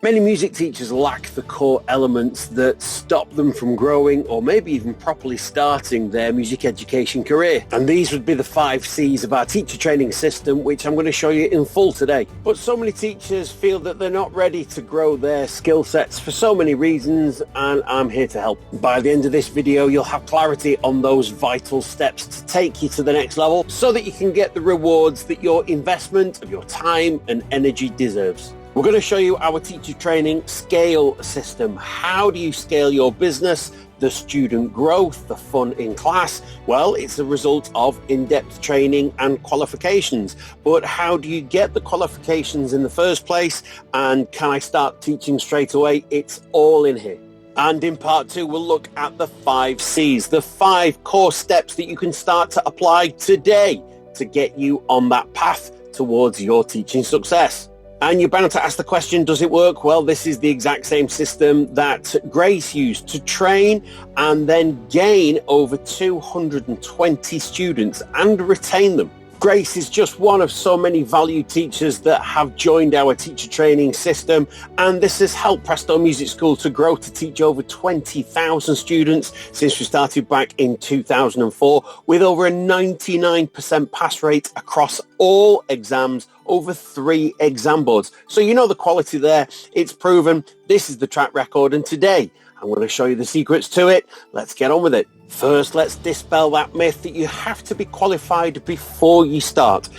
Many music teachers lack the core elements that stop them from growing or maybe even properly starting their music education career. And these would be the 5 C's of our teacher training system, which I'm going to show you in full today. But so many teachers feel that they're not ready to grow their skill sets for so many reasons, and I'm here to help. By the end of this video, you'll have clarity on those vital steps to take you to the next level so that you can get the rewards that your investment of your time and energy deserves. We're going to show you our teacher training scale system. How do you scale your business, the student growth, the fun in class? Well, it's a result of in-depth training and qualifications. But how do you get the qualifications in the first place? And can I start teaching straight away? It's all in here. And in part 2, we'll look at the 5 C's, the 5 core steps that you can start to apply today to get you on that path towards your teaching success. And you're bound to ask the question, does it work? Well, this is the exact same system that Grace used to train and then gain over 220 students and retain them. Grace is just one of so many valued teachers that have joined our teacher training system, and this has helped Presto Music School to grow to teach over 20,000 students since we started back in 2004, with over a 99% pass rate across all exams, over 3 exam boards. So you know the quality there, it's proven. This is the track record, and today I'm going to show you the secrets to it. Let's get on with it. First, let's dispel that myth that you have to be qualified before you start.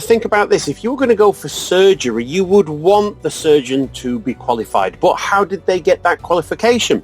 Think about this. If you were going to go for surgery, you would want the surgeon to be qualified. But how did they get that qualification?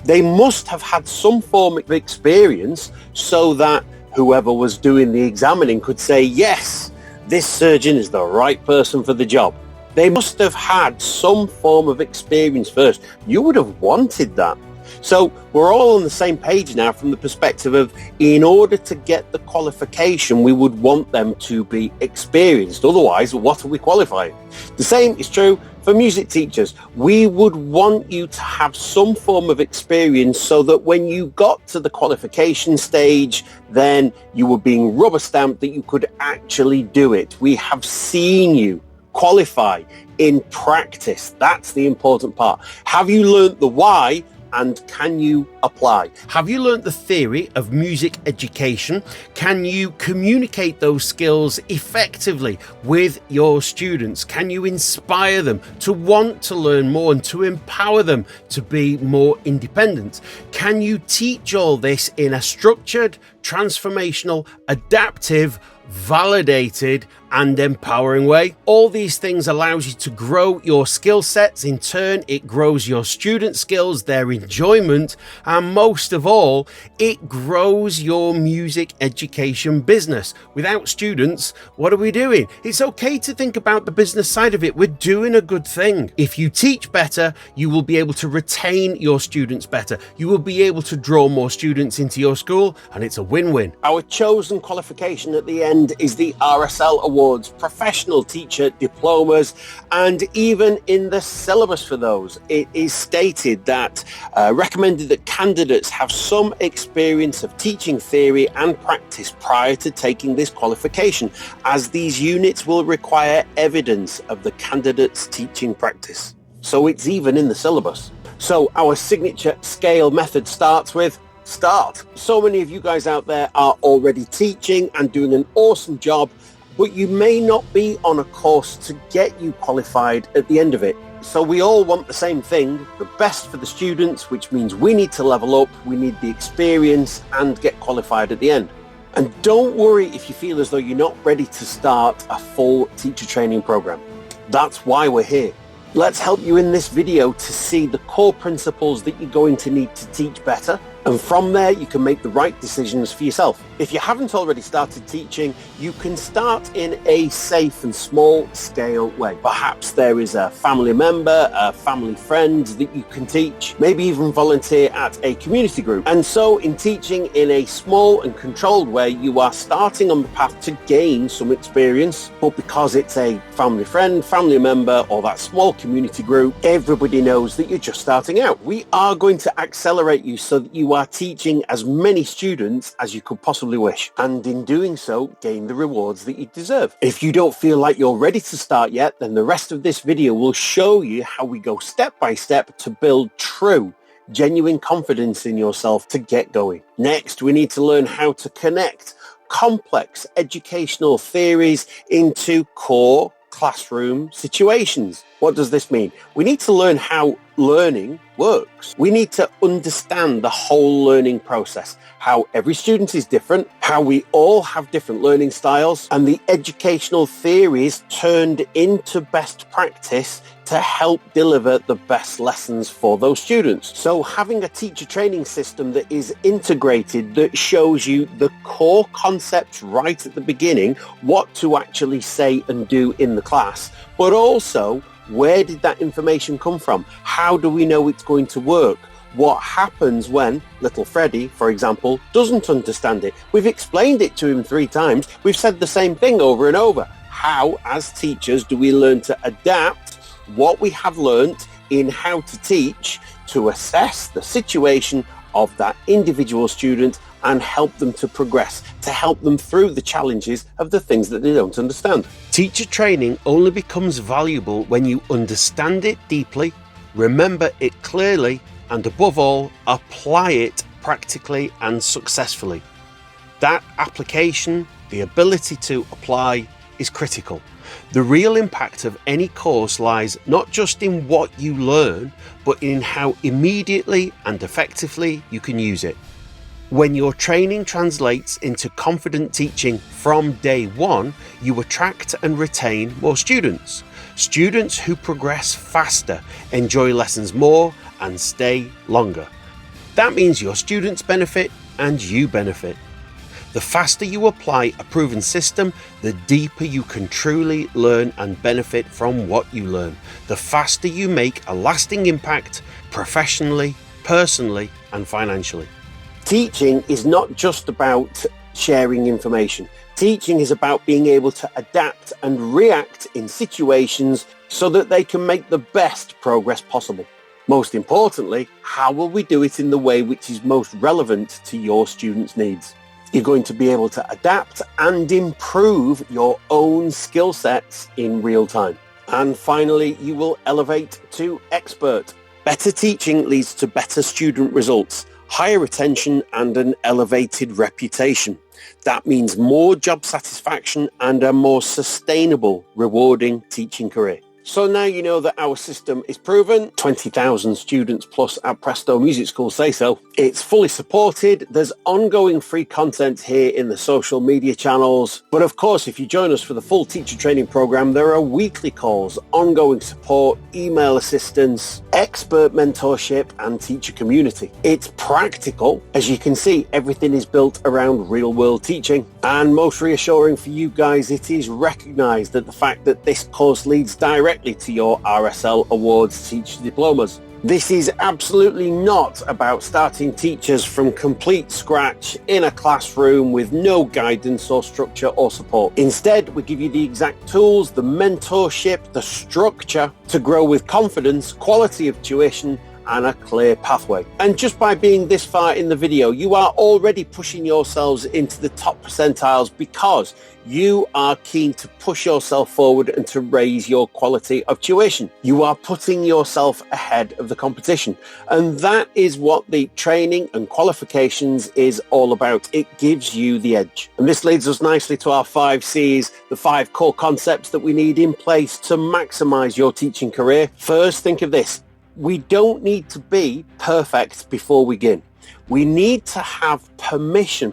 They must have had some form of experience so that whoever was doing the examining could say, yes, this surgeon is the right person for the job. They must have had some form of experience first. You would have wanted that. So we're all on the same page now from the perspective of, in order to get the qualification, we would want them to be experienced. Otherwise, what are we qualifying? The same is true for music teachers. We would want you to have some form of experience so that when you got to the qualification stage, then you were being rubber stamped that you could actually do it. We have seen you qualify in practice. That's the important part. Have you learnt the why? And can you apply? Have you learnt the theory of music education? Can you communicate those skills effectively with your students? Can you inspire them to want to learn more and to empower them to be more independent? Can you teach all this in a structured, transformational, adaptive, validated and empowering way? All these things allows you to grow your skill sets. In turn, it grows your student skills, their enjoyment, and most of all, it grows your music education business. Without students, what are we doing? It's okay to think about the business side of it. We're doing a good thing. If you teach better, you will be able to retain your students better. You will be able to draw more students into your school, and it's a win-win. Our chosen qualification at the end is the RSL Awards, Professional Teacher Diplomas, and even in the syllabus for those, it is stated that recommended that candidates have some experience of teaching theory and practice prior to taking this qualification, as these units will require evidence of the candidate's teaching practice. So it's even in the syllabus. So our signature scale method starts with start. So many of you guys out there are already teaching and doing an awesome job, but you may not be on a course to get you qualified at the end of it. So we all want the same thing, the best for the students, which means we need to level up, we need the experience and get qualified at the end. And don't worry if you feel as though you're not ready to start a full teacher training program. That's why we're here. Let's help you in this video to see the core principles that you're going to need to teach better. And from there, you can make the right decisions for yourself. If you haven't already started teaching, you can start in a safe and small scale way. Perhaps there is a family member, a family friend that you can teach, maybe even volunteer at a community group. And so in teaching in a small and controlled way, you are starting on the path to gain some experience. But because it's a family friend, family member, or that small community group, everybody knows that you're just starting out. We are going to accelerate you so that you you are teaching as many students as you could possibly wish, and in doing so, gain the rewards that you deserve. If you don't feel like you're ready to start yet, then the rest of this video will show you how we go step by step to build true, genuine confidence in yourself to get going. Next, we need to learn how to connect complex educational theories into core classroom situations. What does this mean? We need to learn how learning works. We need to understand the whole learning process, how every student is different, how we all have different learning styles, and the educational theories turned into best practice to help deliver the best lessons for those students. So having a teacher training system that is integrated, that shows you the core concepts right at the beginning, what to actually say and do in the class, but also where did that information come from? How do we know it's going to work? What happens when little Freddie, for example, doesn't understand it? We've explained it to him 3 times. We've said the same thing over and over. How, as teachers, do we learn to adapt what we have learnt in how to teach to assess the situation of that individual student and help them to progress, to help them through the challenges of the things that they don't understand? Teacher training only becomes valuable when you understand it deeply, remember it clearly, and above all, apply it practically and successfully. That application, the ability to apply, is critical. The real impact of any course lies not just in what you learn, but in how immediately and effectively you can use it. When your training translates into confident teaching from day one, you attract and retain more students. Students who progress faster, enjoy lessons more, and stay longer. That means your students benefit and you benefit. The faster you apply a proven system, the deeper you can truly learn and benefit from what you learn. The faster you make a lasting impact professionally, personally, and financially. Teaching is not just about sharing information. Teaching is about being able to adapt and react in situations so that they can make the best progress possible. Most importantly, how will we do it in the way which is most relevant to your students' needs? You're going to be able to adapt and improve your own skill sets in real time. And finally, you will elevate to expert. Better teaching leads to better student results, higher retention, and an elevated reputation. That means more job satisfaction and a more sustainable, rewarding teaching career. So now you know that our system is proven. 20,000 students plus at Presto Music School say so. It's fully supported. There's ongoing free content here in the social media channels. But of course, if you join us for the full teacher training program, there are weekly calls, ongoing support, email assistance, expert mentorship, and teacher community. It's practical. As you can see, everything is built around real-world teaching. And most reassuring for you guys, it is recognized that the fact that this course leads directly to your RSL Awards teacher diplomas. This is absolutely not about starting teachers from complete scratch in a classroom with no guidance or structure or support. Instead, we give you the exact tools, the mentorship, the structure to grow with confidence, quality of tuition, and a clear pathway. And just by being this far in the video, you are already pushing yourselves into the top percentiles because you are keen to push yourself forward and to raise your quality of tuition. You are putting yourself ahead of the competition. And that is what the training and qualifications is all about. It gives you the edge. And this leads us nicely to our 5 C's, the 5 core concepts that we need in place to maximize your teaching career. First, think of this. We don't need to be perfect before we begin. We need to have permission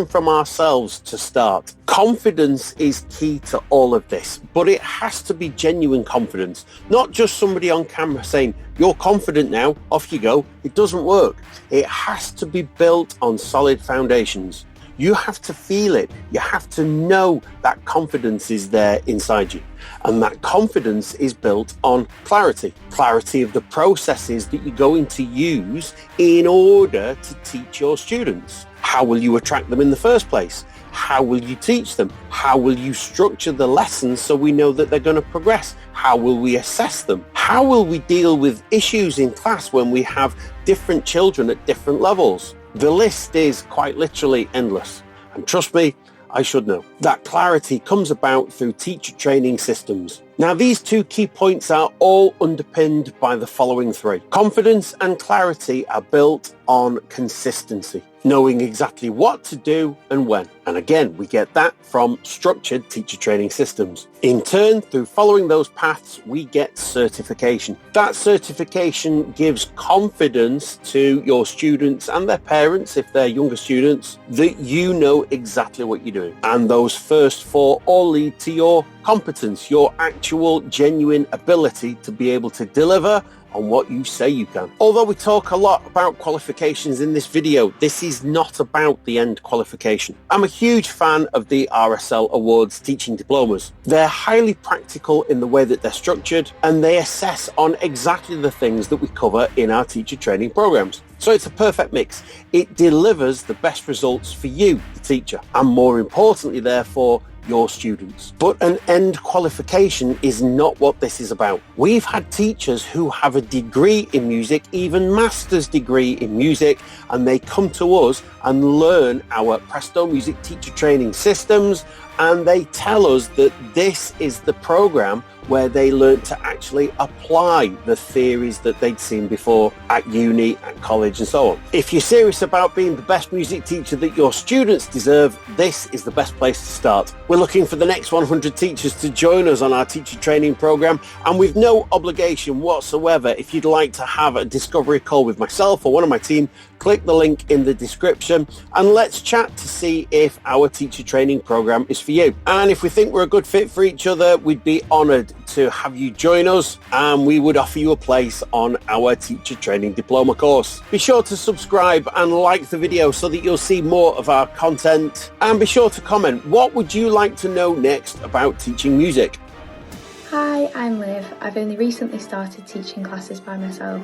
from ourselves to start. Confidence is key to all of this, but it has to be genuine confidence, not just somebody on camera saying, you're confident now, off you go. It doesn't work. It has to be built on solid foundations. You have to feel it. You have to know that confidence is there inside you. And that confidence is built on clarity. Clarity of the processes that you're going to use in order to teach your students. How will you attract them in the first place? How will you teach them? How will you structure the lessons so we know that they're going to progress? How will we assess them? How will we deal with issues in class when we have different children at different levels? The list is quite literally endless. And trust me, I should know. That clarity comes about through teacher training systems. Now, these 2 key points are all underpinned by the following 3. Confidence and clarity are built on consistency, knowing exactly what to do and when. And again, we get that from structured teacher training systems. In turn, through following those paths, we get certification. That certification gives confidence to your students and their parents, if they're younger students, that you know exactly what you're doing. And those first 4 all lead to your competence, your actual genuine ability to be able to deliver on what you say you can. Although we talk a lot about qualifications in this video, this is not about the end qualification. I'm a huge fan of the RSL Awards teaching diplomas. They're highly practical in the way that they're structured, and they assess on exactly the things that we cover in our teacher training programs. So it's a perfect mix. It delivers the best results for you, the teacher, and more importantly, therefore, your students. But an end qualification is not what this is about. We've had teachers who have a degree in music, even master's degree in music, and they come to us and learn our Presto Music teacher training systems, and they tell us that this is the program where they learn to actually apply the theories that they'd seen before at uni, at college, and so on. If you're serious about being the best music teacher that your students deserve, this is the best place to start. We're looking for the next 100 teachers to join us on our teacher training program, and with no obligation whatsoever, if you'd like to have a discovery call with myself or one of my team, click the link in the description and let's chat to see if our teacher training program is for you. And if we think we're a good fit for each other, we'd be honoured to have you join us, and we would offer you a place on our teacher training diploma course. Be sure to subscribe and like the video so that you'll see more of our content, and be sure to comment, what would you like to know next about teaching music? Hi, I'm Liv. I've only recently started teaching classes by myself.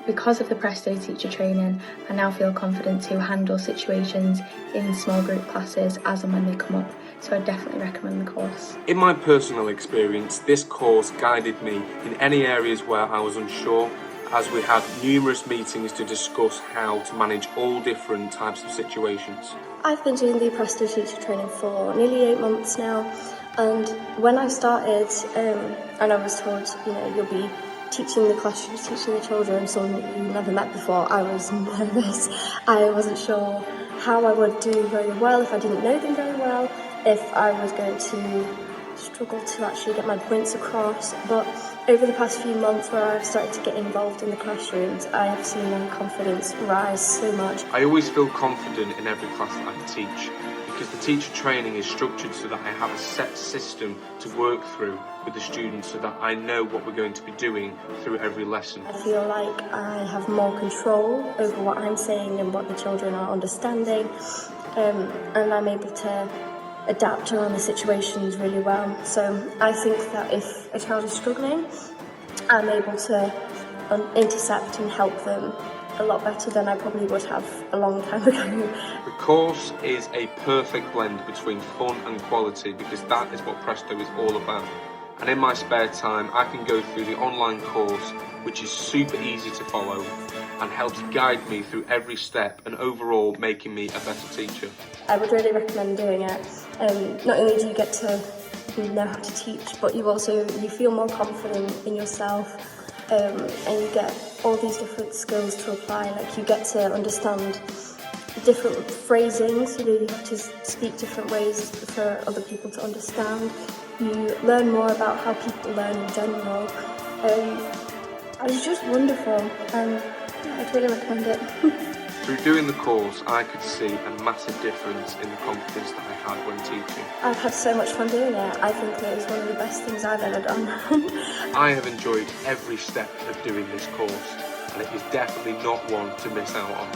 Because of the Presto teacher training, I now feel confident to handle situations in small group classes as and when they come up, so I definitely recommend the course. In my personal experience, this course guided me in any areas where I was unsure, as we had numerous meetings to discuss how to manage all different types of situations. I've been doing the Presto teacher training for nearly 8 months now, and when I started and I was told, you'll be teaching the classrooms, teaching the children, someone that you never met before, I was nervous. I wasn't sure how I would do very well, if I didn't know them very well, if I was going to struggle to actually get my points across. But over the past few months where I've started to get involved in the classrooms, I have seen my confidence rise so much. I always feel confident in every class that I teach, because the teacher training is structured so that I have a set system to work through with the students, so that I know what we're going to be doing through every lesson. I feel like I have more control over what I'm saying and what the children are understanding, and I'm able to adapt around the situations really well. So I think that if a child is struggling, I'm able to intercept and help them a lot better than I probably would have a long time ago. The course is a perfect blend between fun and quality, because that is what Presto is all about. And in my spare time, I can go through the online course, which is super easy to follow and helps guide me through every step, and overall making me a better teacher. I would really recommend doing it. Not only do you get to know how to teach, but you feel more confident in yourself, and you get all these different skills to apply. Like, you get to understand different phrasings, you have to speak different ways for other people to understand. You learn more about how people learn in general. It's just wonderful, and I'd really recommend it. Through doing the course, I could see a massive difference in the confidence that I had when teaching. I've had so much fun doing it. I think that it's one of the best things I've ever done. I have enjoyed every step of doing this course, and it is definitely not one to miss out on.